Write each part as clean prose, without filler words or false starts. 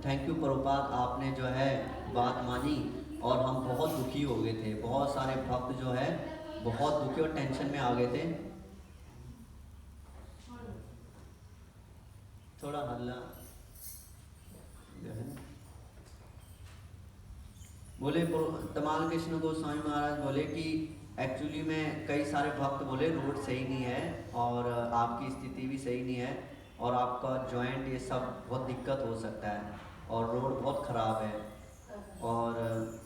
Thank you Prabhupada, आपने जो है बात मानी और हम बहुत दुखी हो गए थे। बहुत सारे भक्त जो है बहुत दुखी और टेंशन में आ गए थे। थोड़ा हल्ला जो है बोले, तमाल कृष्ण गोस्वामी महाराज बोले कि एक्चुअली में कई सारे भक्त बोले रोड सही नहीं है और आपकी स्थिति भी सही नहीं है और आपका जॉइंट ये सब बहुत दिक्कत हो सकता है और रोड बहुत ख़राब है। और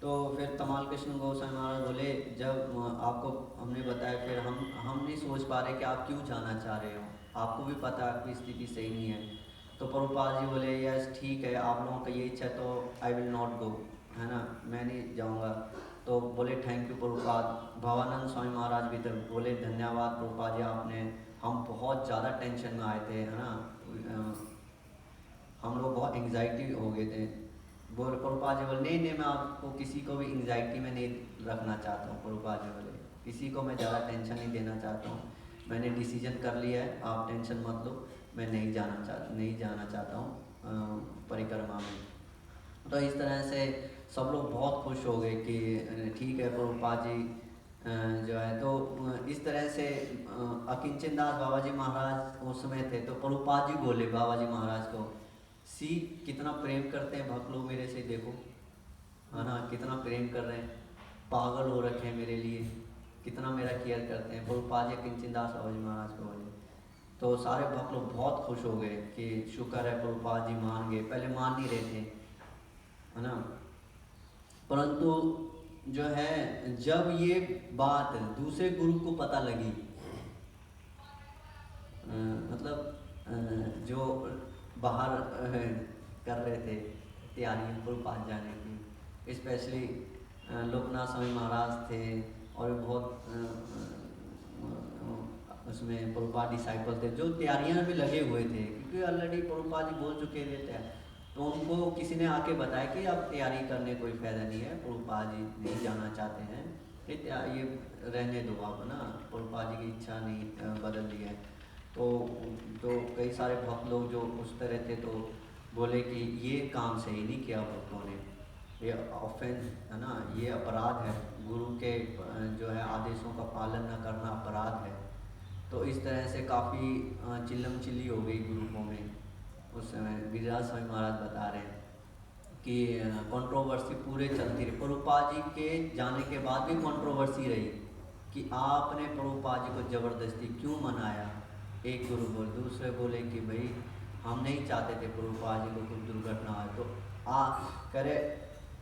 तो फिर तमाल कृष्ण गोस्वामी महाराज बोले, जब आपको हमने बताया, फिर हम नहीं सोच पा रहे कि आप क्यों जाना चाह रहे हो, आपको भी पता है आपकी स्थिति सही नहीं है। तो प्रभुपाद जी बोले, यस ठीक है, आप लोगों का ये इच्छा तो आई विल नॉट गो, है ना, मैं नहीं जाऊंगा। तो बोले थैंक यू प्रभुपाद। भवानंद स्वामी महाराज भी थे, बोले धन्यवाद प्रभुपाद जी, आपने, हम बहुत ज़्यादा टेंशन में आए थे, है ना, हम लोग बहुत एंग्जाइटी हो गए थे। बोल प्रभुपाद जी बोले, नहीं नहीं, मैं आपको किसी को भी एंग्जाइटी में नहीं रखना चाहता हूँ। प्रभुपाद जी बोले, किसी को मैं ज़्यादा टेंशन नहीं देना चाहता हूँ, मैंने डिसीजन कर लिया है, आप टेंशन मत लो, मैं नहीं जाना चाहता हूँ परिक्रमा में। तो इस तरह से सब लोग बहुत खुश हो गए कि ठीक है प्रभुपाद जी जो है। तो इस तरह से अकिंचन दास बाबा जी महाराज उस समय थे, तो प्रभुपाद जी बोले बाबा जी महाराज को, सी कितना प्रेम करते हैं भक्त लोग मेरे से, देखो, है ना, कितना प्रेम कर रहे हैं, पागल हो रखे हैं मेरे लिए, कितना मेरा केयर करते हैं। प्रभुपाद जी अकिंचन दास बाबा जी महाराज को बोले। तो सारे भक्त लोग बहुत खुश हो गए कि शुक्र है प्रभुपाद जी मान गए, पहले मान नहीं रहे थे, है ना। परंतु जो है, जब ये बात दूसरे गुरु को पता लगी, मतलब जो बाहर कर रहे थे तैयारी प्रभुपाद जाने की, स्पेशली लोकनाथ स्वामी महाराज थे और बहुत उसमें प्रभुपाद डिसाइपल थे जो तैयारियां में लगे हुए थे, क्योंकि ऑलरेडी प्रभुपाद जी बोल चुके थे। तो उनको किसी ने आके बताया कि अब तैयारी करने कोई फ़ायदा नहीं है, प्रभुपाद जी नहीं जाना चाहते हैं, ये रहने दो आप, ना, प्रभुपाद जी की इच्छा नहीं बदल दी है। तो कई सारे भक्त लोग जो उस तरह थे, तो बोले कि ये काम सही नहीं किया भक्तों ने, ये ऑफेंस है ना, ये अपराध है, गुरु के जो है आदेशों का पालन न करना अपराध है। तो इस तरह से काफ़ी चिल्लम चिल्ली हो गई ग्रुपों में। उस समय गिरिराज स्वामी महाराज बता रहे हैं कि कंट्रोवर्सी पूरे चलती रही, प्रभुपाद जी के जाने के बाद भी कंट्रोवर्सी रही कि आपने प्रभुपाद जी को ज़बरदस्ती क्यों मनाया। एक गुरु बोले, दूसरे बोले कि भाई हम नहीं चाहते थे प्रभुपाद जी को कुछ दुर्घटना आए। तो करे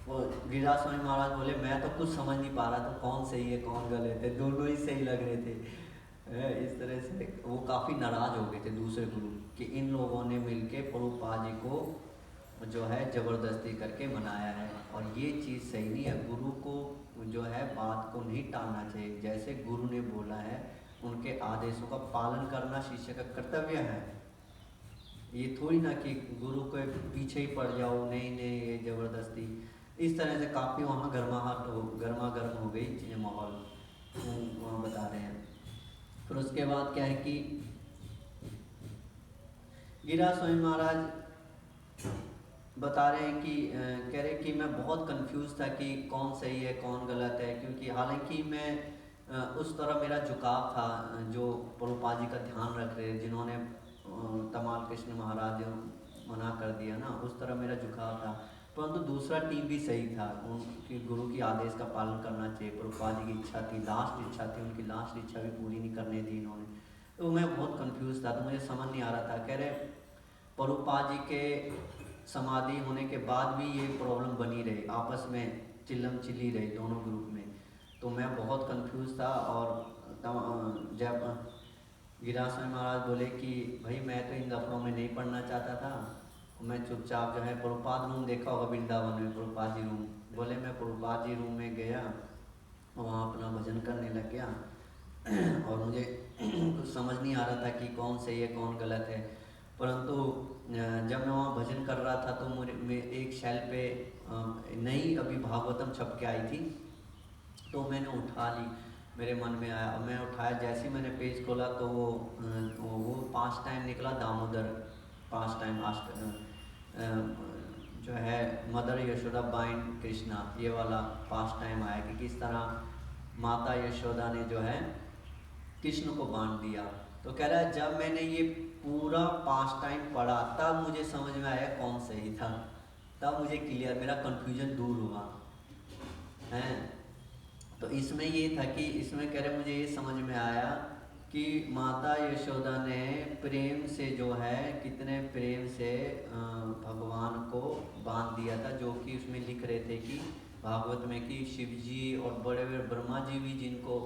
वो गिरिराज स्वामी महाराज बोले, मैं तो कुछ समझ नहीं पा रहा था कौन सही है कौन गलत है, दोनों ही सही लग रहे थे। इस तरह से वो काफ़ी नाराज़ हो गए थे दूसरे गुरु कि इन लोगों ने मिलके प्रभुपाद जी को जो है ज़बरदस्ती करके मनाया है, और ये चीज़ सही नहीं है। गुरु को जो है बात को नहीं टालना चाहिए, जैसे गुरु ने बोला है उनके आदेशों का पालन करना शिष्य का कर्तव्य है। ये थोड़ी ना कि गुरु के पीछे ही पड़ जाओ, नहीं नहीं ये ज़बरदस्ती। इस तरह से काफ़ी वहाँ गर्मा गर्म हो गई चीज़ें, माहौल वहाँ बता रहे हैं। फिर उसके बाद क्या है कि गिरिराज स्वामी महाराज बता रहे हैं कि कह रहे कि मैं बहुत कंफ्यूज था कि कौन सही है कौन गलत है, क्योंकि हालांकि मैं उस तरह मेरा झुकाव था जो प्रभुपाद जी का ध्यान रख रहे, जिन्होंने तमाल कृष्ण महाराज मना कर दिया ना, उस तरह मेरा झुकाव था। परंतु दूसरा टीम भी सही था, उनकी गुरु की आदेश का पालन करना चाहिए, प्रभुपाद जी की इच्छा थी, लास्ट इच्छा थी, उनकी लास्ट इच्छा भी पूरी नहीं करने दी इन्होंने। तो मैं बहुत कंफ्यूज था, तो मुझे समझ नहीं आ रहा था। कह रहे प्रभुपाद जी के समाधि होने के बाद भी ये प्रॉब्लम बनी रही, आपस में चिल्लम चिल्ली रही दोनों ग्रुप में। तो मैं बहुत कंफ्यूज था। और जब गिरिराज स्वामी महाराज बोले कि भाई मैं तो इन दफनों में नहीं पढ़ना चाहता था, मैं चुपचाप जो है प्रभुपाद रूम देखा होगा वृंदावन में, प्रभुपाद जी रूम, बोले मैं प्रभुपाद जी रूम में गया, वहाँ अपना भजन करने लग गया और मुझे कुछ समझ नहीं आ रहा था कि कौन सही है कौन गलत है। परंतु जब मैं वहाँ भजन कर रहा था तो एक शैल पे नई अभी भागवतम छप के आई थी, तो मैंने उठा ली, मेरे मन में आया। अब मैं उठाया, जैसे ही मैंने पेज खोला तो वो 5 टाइम निकला, दामोदर 5 टाइम जो है मदर यशोदा बाइंड कृष्णा, ये वाला 5 टाइम आया कि किस तरह माता यशोदा ने जो है कृष्ण को बांट दिया। तो कह रहा है जब मैंने ये पूरा 5 टाइम पढ़ा तब मुझे समझ में आया कौन सही था, तब मुझे क्लियर, मेरा कंफ्यूजन दूर हुआ है। तो इसमें ये था कि इसमें कह रहे मुझे ये समझ में आया कि माता यशोदा ने प्रेम से जो है, कितने प्रेम से भगवान को बांध दिया था, जो कि उसमें लिख रहे थे कि भागवत में कि शिव जी और बड़े बड़े ब्रह्मा जी भी जिनको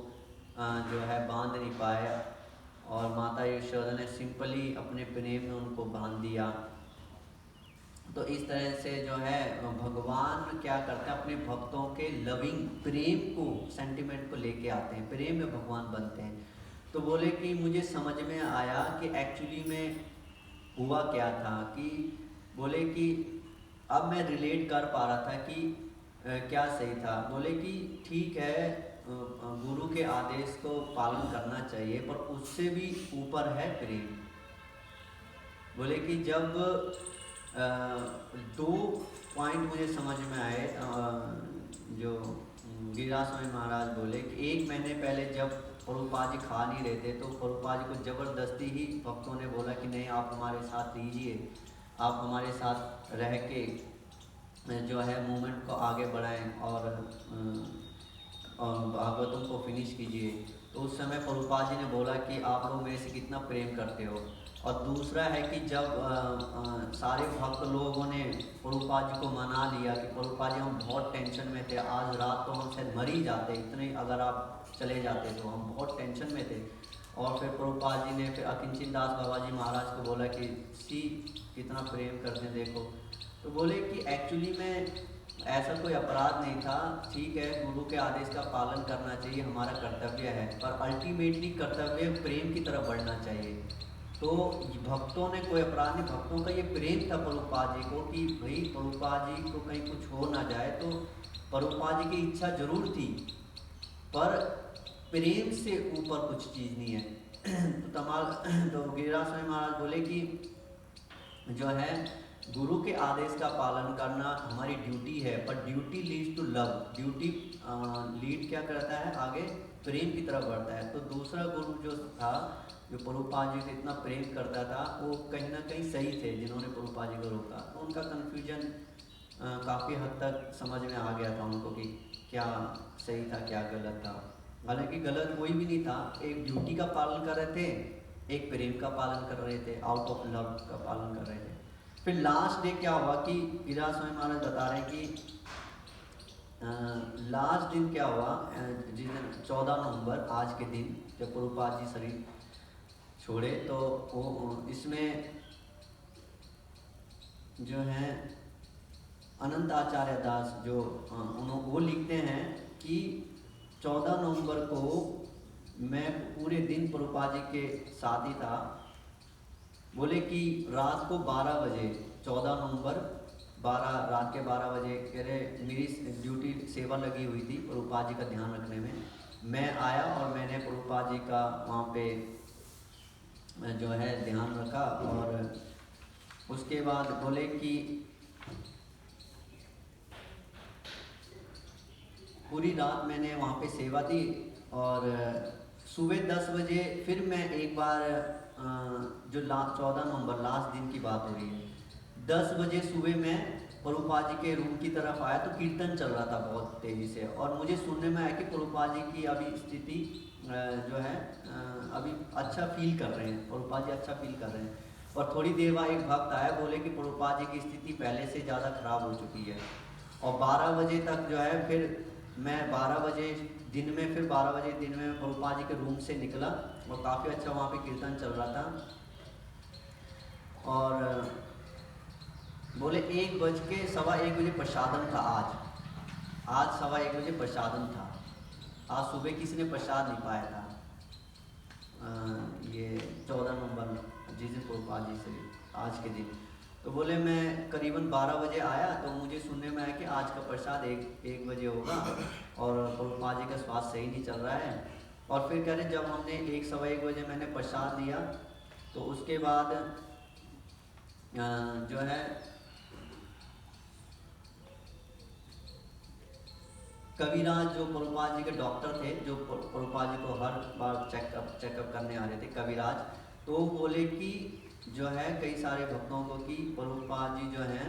जो है बांध नहीं पाए, और माता यशोदा ने सिंपली अपने प्रेम में उनको बांध दिया। तो इस तरह से जो है भगवान क्या करते हैं, अपने भक्तों के लविंग प्रेम को, सेंटिमेंट को लेके आते हैं, प्रेम में भगवान बनते हैं। तो बोले कि मुझे समझ में आया कि एक्चुअली में हुआ क्या था, कि बोले कि अब मैं रिलेट कर पा रहा था कि क्या सही था। बोले कि ठीक है, गुरु के आदेश को पालन करना चाहिए, पर उससे भी ऊपर है प्रेम। बोले कि जब 2 पॉइंट मुझे समझ में आए, जो गिरिराज स्वामी महाराज बोले कि 1 महीने पहले जब प्रभुपाद जी खा नहीं रहे थे, तो प्रभुपाद जी को ज़बरदस्ती ही भक्तों ने बोला कि नहीं, आप हमारे साथ रहिए, आप हमारे साथ रह के जो है मूवमेंट को आगे बढ़ाएं और भागवतम को फिनिश कीजिए। तो उस समय प्रभुपाद जी ने बोला कि आप लोग मेरे से कितना प्रेम करते हो। और दूसरा है कि जब सारे भक्त लोगों ने प्रभुपाद जी को मना लिया कि प्रभुपाद जी हम बहुत टेंशन में थे, आज रात तो हम शायद मर ही जाते, इतने अगर आप चले जाते तो हम बहुत टेंशन में थे। और फिर प्रभुपाद जी ने फिर अकिंचित दास बाबा जी महाराज को बोला कि सी कितना प्रेम करते हैं देखो। तो बोले कि एक्चुअली में ऐसा कोई अपराध नहीं था, ठीक है, गुरु के आदेश का पालन करना चाहिए, हमारा कर्तव्य है, पर अल्टीमेटली कर्तव्य प्रेम की तरफ बढ़ना चाहिए। तो भक्तों ने कोई अपराध नहीं, भक्तों का ये प्रेम था प्रभुपाद जी को कि भाई प्रभुपाद जी को कहीं कुछ हो ना जाए। तो प्रभुपाद जी की इच्छा जरूर थी, पर प्रेम से ऊपर कुछ चीज़ नहीं है। तो गिरिराज स्वामी महाराज बोले कि जो है गुरु के आदेश का पालन करना हमारी ड्यूटी है, पर duty leads to love, duty lead क्या करता है, आगे प्रेम की तरफ बढ़ता है। तो दूसरा गुरु जो था, जो प्रभुपाद जी से इतना प्रेम करता था, वो कहीं ना कहीं सही थे जिन्होंने प्रभुपाद जी को रोका। तो उनका कन्फ्यूजन काफ़ी हद तक समझ में आ गया था उनको कि क्या सही था क्या गलत था। हालांकि गलत कोई भी नहीं था, एक ड्यूटी का पालन कर रहे थे, एक प्रेम का पालन कर रहे थे, आउट ऑफ लव का पालन कर रहे थे। फिर लास्ट डे क्या हुआ कि गिरिराज स्वामी महाराज बता रहे हैं कि लास्ट दिन क्या हुआ, जिस दिन 14 नवंबर, आज के दिन जब प्रभुपाद जी शरीर छोड़े, तो वो इसमें जो है अनंत आचार्य दास जो वो लिखते हैं कि 14 नवंबर को मैं पूरे दिन प्रभुपाद जी के साथ ही था। बोले कि रात को 12 बजे, 14 नवंबर रात के 12 बजे, कह रहे मेरी ड्यूटी सेवा लगी हुई थी प्रभुपाद जी का ध्यान रखने में। मैं आया और मैंने प्रभुपाद जी का वहाँ पे जो है ध्यान रखा, और उसके बाद बोले कि पूरी रात मैंने वहाँ पे सेवा दी, और सुबह 10 बजे फिर मैं एक बार जो 14 नवंबर लास्ट दिन की बात हो रही है, 10 बजे सुबह मैं प्रभुपाद जी के रूम की तरफ आया तो कीर्तन चल रहा था बहुत तेज़ी से, और मुझे सुनने में आया कि प्रभुपाद जी की अभी स्थिति जो है अभी अच्छा फील कर रहे हैं, प्रभुपाद जी अच्छा फील कर रहे हैं। और थोड़ी देर बाद एक भक्त आया, बोले कि प्रभुपाद जी की स्थिति पहले से ज़्यादा खराब हो चुकी है। और 12 बजे तक जो है फिर मैं 12 बजे दिन में, फिर 12 बजे दिन में प्रभुपाद जी के रूम से निकला, और काफ़ी अच्छा वहाँ पे कीर्तन चल रहा था। और बोले 1:15 बजे प्रसादम था। आज 1:15 बजे प्रसादम था। आज सुबह किसी ने प्रसाद नहीं पाया था। ये 14 नवंबर जिस दिन प्रभुपाद जी से आज के दिन। तो बोले मैं करीबन 12 बजे आया तो मुझे सुनने में आया कि आज का प्रसाद एक बजे होगा और प्रभुपाद जी का स्वास्थ्य सही नहीं चल रहा है। और फिर कह रहे जब हमने 1 सवा 1 बजे मैंने प्रसाद लिया तो उसके बाद जो है कविराज जो प्रभुपाद जी के डॉक्टर थे, जो प्रभुपाद जी को हर बार चेकअप करने आ रहे थे, कविराज, तो बोले कि जो है कई सारे भक्तों को कि प्रभुपाद जी जो हैं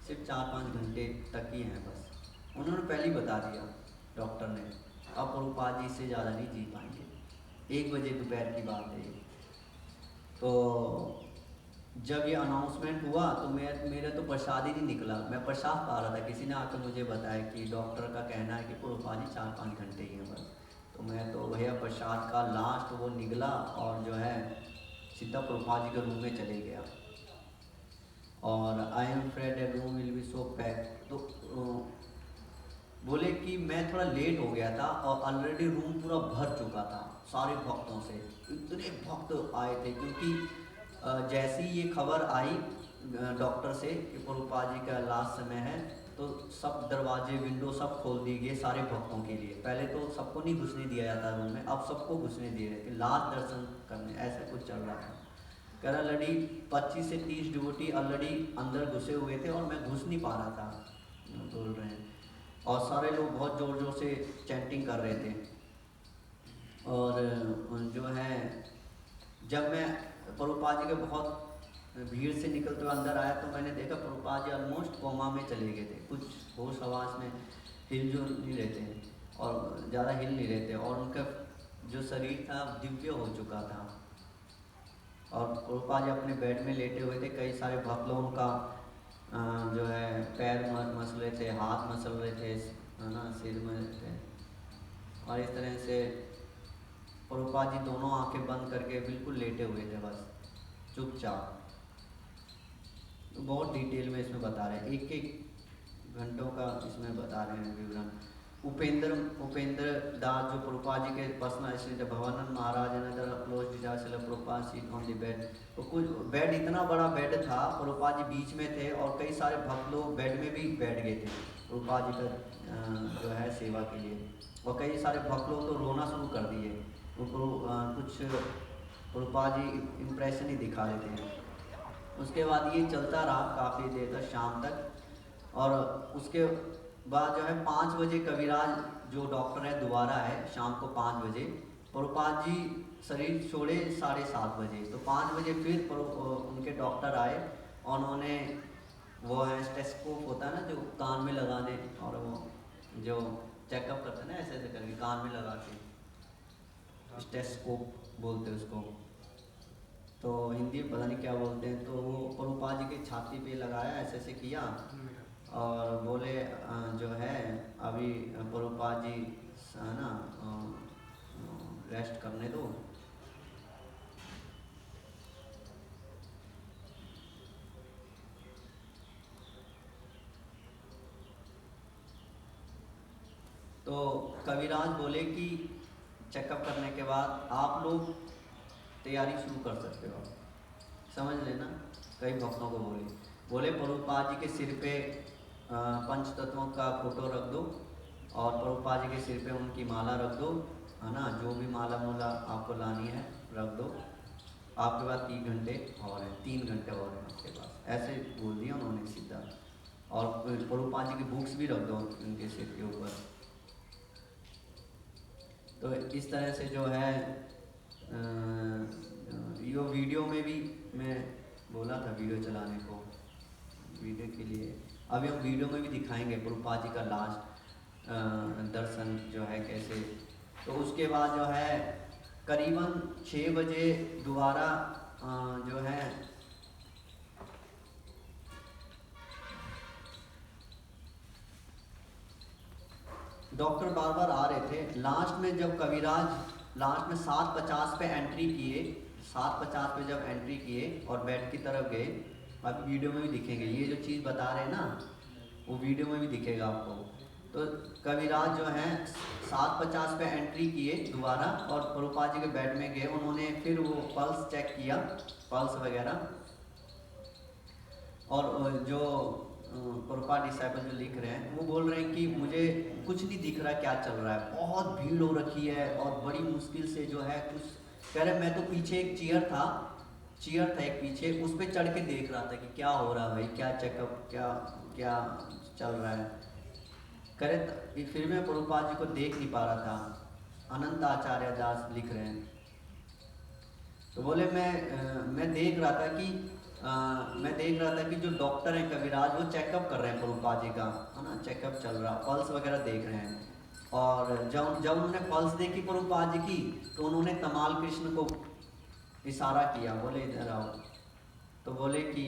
सिर्फ 4-5 घंटे तक ही हैं बस। उन्होंने पहले ही बता दिया डॉक्टर ने, अब प्रभुपाद जी इससे ज़्यादा नहीं जी पाएंगे। 1 बजे दोपहर की बात है। तो जब ये अनाउंसमेंट हुआ तो मेरा तो प्रसाद ही नहीं निकला, मैं प्रसाद पा रहा था। किसी ने आकर मुझे बताया कि डॉक्टर का कहना है कि प्रभुपाद जी 4-5 घंटे ही हैं बस। तो मैं तो भैया प्रसाद का लास्ट वो निकला और जो है सीधा प्रभुपाद जी के रूम में चले गया। और I am afraid the room will be so pack. तो बोले कि मैं थोड़ा लेट हो गया था और ऑलरेडी रूम पूरा भर चुका था सारे भक्तों से, इतने भक्त आए थे। क्योंकि जैसी ये खबर आई डॉक्टर से कि प्रभुपाद जी का लास्ट समय है तो सब दरवाजे विंडो सब खोल दिए गए सारे भक्तों के लिए। पहले तो सबको नहीं घुसने दिया जाता रूम में, अब सबको घुसने दिए रहे कि लास्ट दर्शन करने, ऐसा कुछ चल रहा था। कह रहा ऑलरेडी 25 से 30 डिवोटी ऑलरेडी अंदर घुसे हुए थे और मैं घुस नहीं पा रहा था, बोल रहे हैं। और सारे लोग बहुत ज़ोर ज़ोर से चैंटिंग कर रहे थे। और जो है जब मैं प्रभुपाद जी के बहुत भीड़ से निकलते हुए अंदर आया तो मैंने देखा प्रभुपाद जी ऑलमोस्ट कोमा में चले गए थे, कुछ होश हवास में हिल जो नहीं रहते और ज़्यादा हिल नहीं रहते, और उनका जो शरीर था दिव्य हो चुका था। और प्रभुपाद जी अपने बेड में लेटे हुए थे, कई सारे भक्त लोग उनका जो है पैर मसल रहे थे, हाथ मसल रहे थे, है ना, सिर में थे। और इस तरह से प्रभुपाद जी दोनों आंखें बंद करके बिल्कुल लेटे हुए थे बस चुपचाप। तो बहुत डिटेल में इसमें बता रहे हैं, एक घंटों का इसमें बता रहे हैं विवरण। उपेंद्र दास जो प्रभुपाद जी के personal assistant, Bhavananda Maharaj Prabhupada sit on the bed. तो कुछ बेड, इतना बड़ा बेड था, प्रभुपाद जी बीच में थे और कई सारे भक्त लोग बेड में भी बैठ गए थे प्रभुपाद जी का जो है सेवा के लिए। और कई सारे भक्त लोग तो रोना शुरू कर दिए, उनको कुछ प्रभुपाद जी इम्प्रेशन ही दिखा रहे थे। उसके बाद ये चलता रहा काफ़ी देर तक, शाम तक। और उसके बाद जो है 5 बजे कविराज जो डॉक्टर है दोबारा है शाम को 5 बजे। प्रभुपाद जी शरीर छोड़े 7:30 बजे, तो 5 बजे फिर उनके डॉक्टर आए और उन्होंने वो है स्टेथोस्कोप होता है ना जो कान में लगाने, और वो जो चेकअप करते हैं ना ऐसे ऐसे करके कान में लगा के, स्टेथोस्कोप बोलते हैं उसको, तो हिंदी में पता नहीं क्या बोलते हैं। तो वो प्रभुपाद जी के छाती पे लगाया, ऐसे ऐसे किया और बोले जो है अभी प्रभुपाद जी है ना रेस्ट करने दो। तो कविराज बोले कि चेकअप करने के बाद आप लोग तैयारी शुरू कर सकते हो, समझ लेना। कई भक्तों को बोले प्रभुपाद जी के सिर पे पंच तत्वों का फोटो रख दो और प्रभुपाद जी के सिर पे उनकी माला रख दो, है ना, जो भी माला मूला आपको लानी है रख दो। आपके पास 3 घंटे और हैं, 3 घंटे और हैं आपके पास, ऐसे बोल दिया उन्होंने सीधा। और प्रभुपाद जी की बुक्स भी रख दो उनके सिर के ऊपर। तो इस तरह से जो है यो वीडियो में भी मैं बोला था वीडियो चलाने को, वीडियो के लिए अभी हम वीडियो में भी दिखाएंगे प्रभुपाद जी का लास्ट दर्शन जो है कैसे। तो उसके बाद जो है करीबन 6 बजे दोबारा जो है डॉक्टर बार बार आ रहे थे। लास्ट में जब कविराज लास्ट में 7:50 पे एंट्री किए, 7:50 पे जब एंट्री किए और बेड की तरफ गए, अभी वीडियो में भी दिखेंगे, ये जो चीज़ बता रहे हैं ना वो वीडियो में भी दिखेगा आपको। तो कविराज जो हैं 7:50 पे एंट्री किए दोबारा और प्रभुपाद जी के बेड में गए। उन्होंने फिर वो पल्स चेक किया, पल्स वगैरह, और जो प्रभुपाद डिसाइपल जो लिख रहे हैं वो बोल रहे हैं कि मुझे कुछ नहीं दिख रहा क्या चल रहा है, बहुत भीड़ हो रखी है और बड़ी मुश्किल से जो है कुछ कह रहे। मैं तो पीछे एक चेयर था एक पीछे, उस पर चढ़ के देख रहा था कि क्या हो रहा है भाई, क्या चेकअप, क्या क्या चल रहा है। करे फिर मैं प्रभुपाद जी को देख नहीं पा रहा था। अनंत आचार्य दास लिख रहे हैं, तो बोले मैं देख रहा था कि जो डॉक्टर हैं कविराज वो चेकअप कर रहे हैं प्रभुपाद जी का, है ना, चेकअप चल रहा, पल्स वगैरह देख रहे हैं। और जब जब उन्होंने पल्स देखी प्रभुपाद जी की, तो उन्होंने तमाल कृष्ण को इशारा किया, बोले इधर आओ। तो बोले कि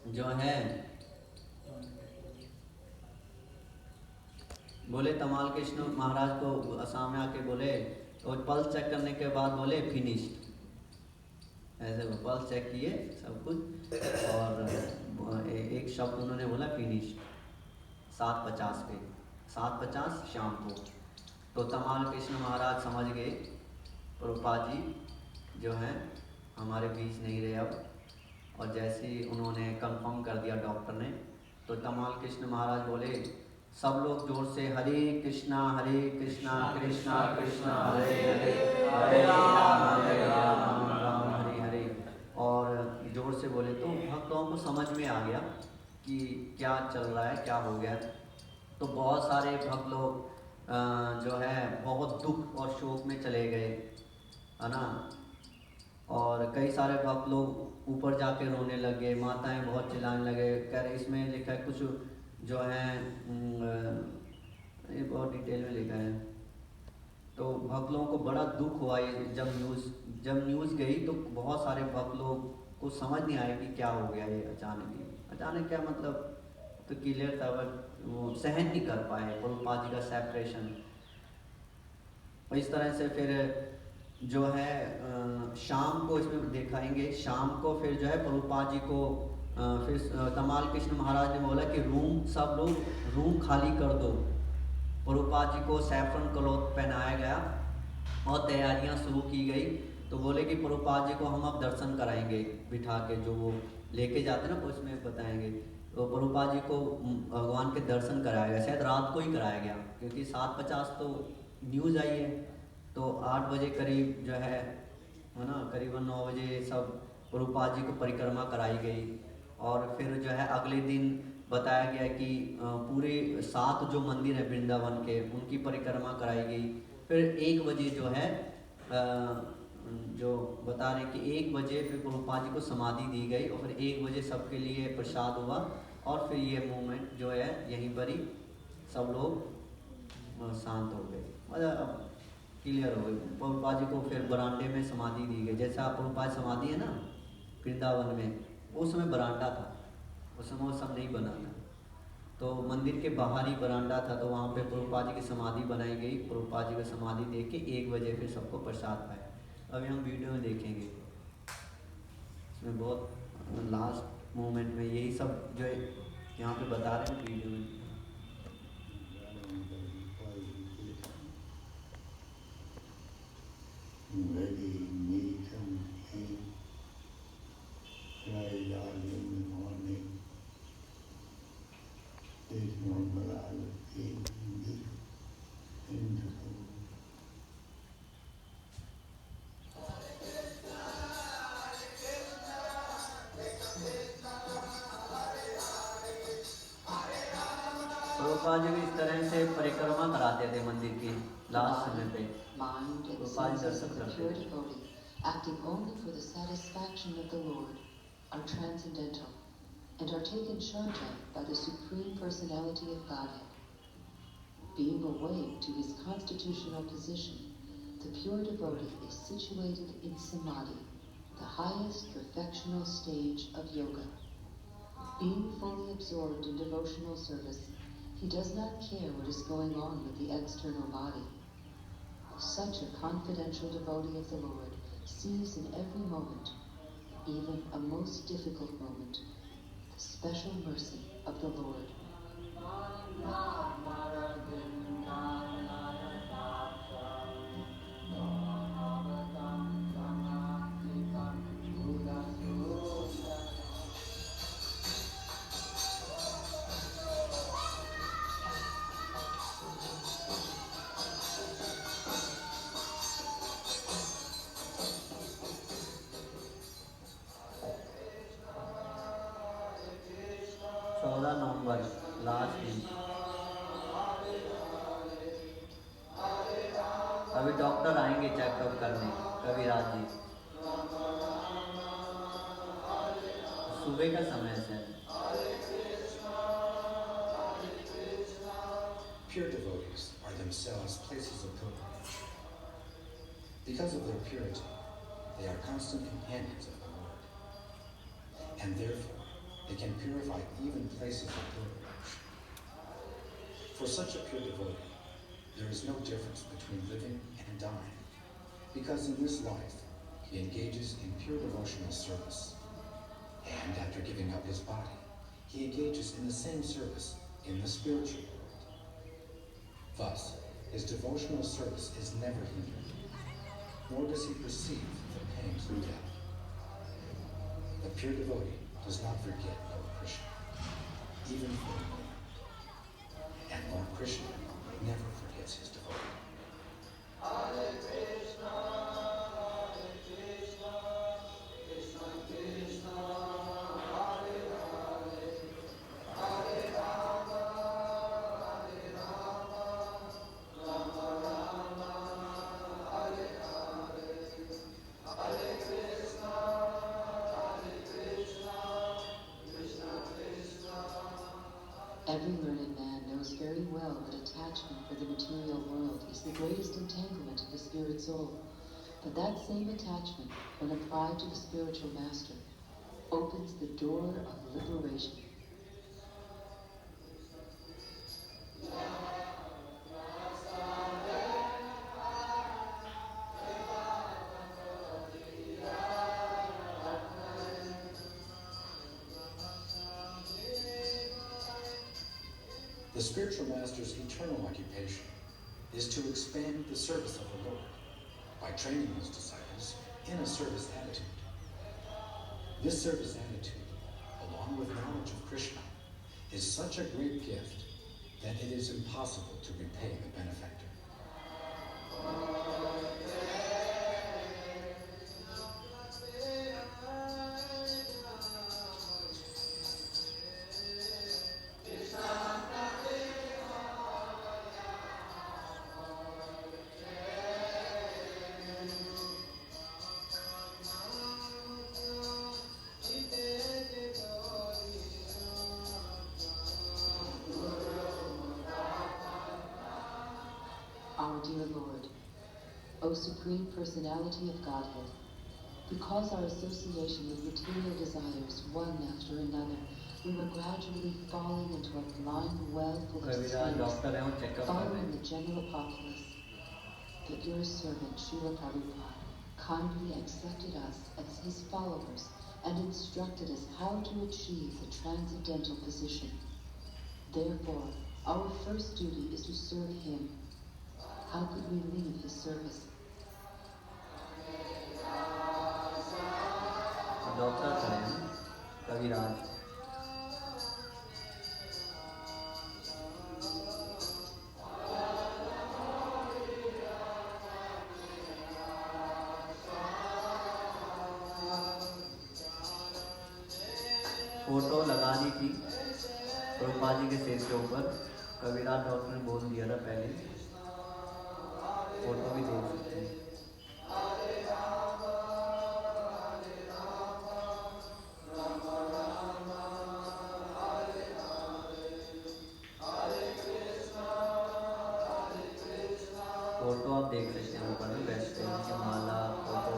जो है, बोले तमाल कृष्ण महाराज को सामने आके बोले, तो पल्स चेक करने के बाद बोले फिनिश्ड, ऐसे वो पल्स चेक किए सब कुछ, और एक शब्द उन्होंने बोला फिनिश्ड 7:50 पे, 7:50 शाम को। तो तमाल कृष्ण महाराज समझ गए प्रभुपाद जी जो हैं हमारे बीच नहीं रहे अब। और जैसे ही उन्होंने कंफर्म कर दिया डॉक्टर ने, तो तमाल कृष्ण महाराज बोले, सब लोग जोर से हरे कृष्णा कृष्णा कृष्णा हरे हरे, हरे राम राम हरे हरे। और जोर से बोले तो भक्तों को समझ में आ गया कि क्या चल रहा है, क्या हो गया। तो बहुत सारे भक्त लोग जो है बहुत दुख और शोक में चले गए, है ना। और कई सारे भक्त लोग ऊपर जाके रोने लगे, माताएं बहुत चिल्लाने लगे। कह रहे इसमें लिखा है कुछ जो है ये बहुत डिटेल में लिखा है। तो भक्त लोगों को बड़ा दुख हुआ ये जब न्यूज़ गई, तो बहुत सारे भक्त लोग को समझ नहीं आया कि क्या हो गया ये अचानक क्या मतलब, तो क्लियर था बट वो सहन नहीं कर पाए प्रभुपाद जी का सेपरेशन। और इस तरह से फिर जो है शाम को इसमें दिखाएंगे, शाम को फिर जो है प्रभुपाद जी को फिर तमाल कृष्ण महाराज ने बोला कि सब लोग रूम खाली कर दो। प्रभुपाद जी को सैफरन क्लॉथ पहनाया गया और तैयारियां शुरू की गई। तो बोले कि प्रभुपाद जी को हम अब दर्शन कराएंगे बिठा के, जो वो लेके जाते ना उसमें बताएंगे। तो प्रभुपाद जी को भगवान के दर्शन कराया गया, शायद रात को ही कराया गया क्योंकि 7:50 तो न्यूज़ आई है। तो 8 बजे करीब जो है ना, करीबन 9 बजे सब प्रभुपाद जी को परिक्रमा कराई गई। और फिर जो है अगले दिन बताया गया कि पूरे 7 जो मंदिर है वृंदावन के उनकी परिक्रमा कराई गई। फिर 1 बजे जो है जो बता रहे कि 1 बजे फिर प्रभुपाद जी को समाधि दी गई और फिर 1 बजे सबके लिए प्रसाद हुआ। और फिर ये मूवमेंट जो है यहीं पर ही सब लोग शांत हो गए, मतलब अब क्लियर हो गई। प्रभुपाद जी को फिर बरामदे में समाधि दी गई, जैसा प्रभुपाद समाधि है ना वृंदावन में, उस समय बरामदा था, उस समय वो सब नहीं बना था। तो मंदिर के बाहर ही बरामदा था, तो वहाँ पे प्रभुपाद जी की समाधि बनाई गई। प्रभुपाद जी की समाधि देख के 1 बजे फिर सबको प्रसाद पाया। अभी हम वीडियो में देखेंगे, इसमें बहुत लास्ट मोमेंट में यही सब जो है यहाँ पे बता रहे हैं वीडियो में। Very neat and clean, right early in the morning. There's no morality in the Prabhupada ji भी इस तरह से परिक्रमा कराते थे मंदिर की लास्ट समय पे। Mind and Prabhupada senses Darshan of the करते pure थे। devotee, acting only for the satisfaction of the Lord, are transcendental and are taken charge of by the Supreme Personality of Godhead. Being awake to his constitutional position, the pure devotee is situated in Samadhi, the highest perfectional stage of yoga. Being fully absorbed in devotional service, he does not care what is going on with the external body. Such a confidential devotee of the Lord sees in every moment, even a most difficult moment, the special mercy of the Lord. अभी doctor आएंगे checkup करने, कविराज जी। सुबह का समय है। Pure devotees are themselves places of pilgrimage. Because of their purity, they are constant companions of the Lord, and therefore they can purify even places of pilgrimage. For such a pure devotee, there is no difference between living and dying, because in this life he engages in pure devotional service, and after giving up his body, he engages in the same service in the spiritual world. Thus, his devotional service is never hindered, nor does he perceive the pangs of death. The pure devotee does not forget Lord Krishna, even for a moment. And Lord Krishna never forgets his devotee. Every learned man knows very well that attachment for the material world is the greatest entanglement of the spirit soul. But that same attachment, when applied to the spiritual master, opens the door of liberation. The spiritual master's eternal occupation is to expand the service of the Lord by training his disciples in a service attitude. This service attitude, along with knowledge of Krishna, is such a great gift that it is impossible to repay the benefactor. Our dear Lord, O Supreme Personality of Godhead, because our association with material desires, one after another, we were gradually falling into a blind well full of Kaviraj snares, doctor हैं, वो checkup कर रहे following the हैं। general populace, that your servant Srila Prabhupada kindly accepted us as his followers and instructed us how to achieve the transcendental position. Therefore, our first duty is to serve him. How could we leave his service? Doctor खड़े हैं, कविराज। Photo लगानी थी प्रभुपाद जी के सिर के ऊपर, कविराज doctor ने बोल दिया था पहले। फोटो भी देख सकते हैं। फोटो आप देख सकते हैं ऊपर में, बैठते हैं उनकी माला, फोटो।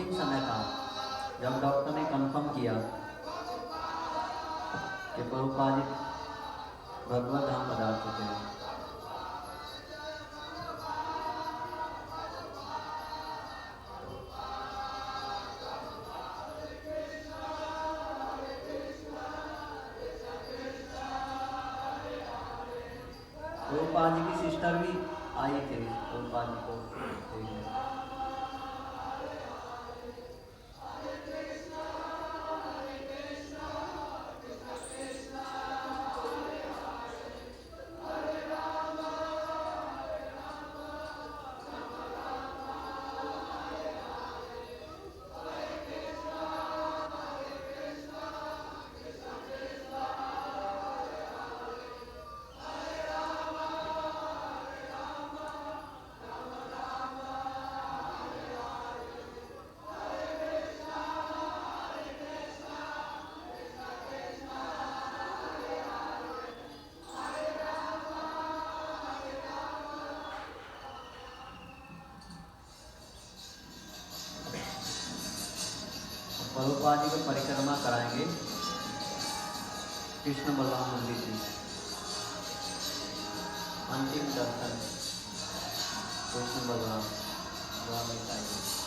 अंतिम समय था जब डॉक्टर ने कंफर्म किया कि प्रभुपाद जी भगवत धाम पधार चुके हैं। प्रभुपाद जी की सिस्टर भी आई थी प्रभुपाद जी को देखने। प्रभुपाद जी को परिक्रमा कराएंगे कृष्ण बलराम मंदिर की। अंतिम दर्शन कृष्ण बलराम द्वारका।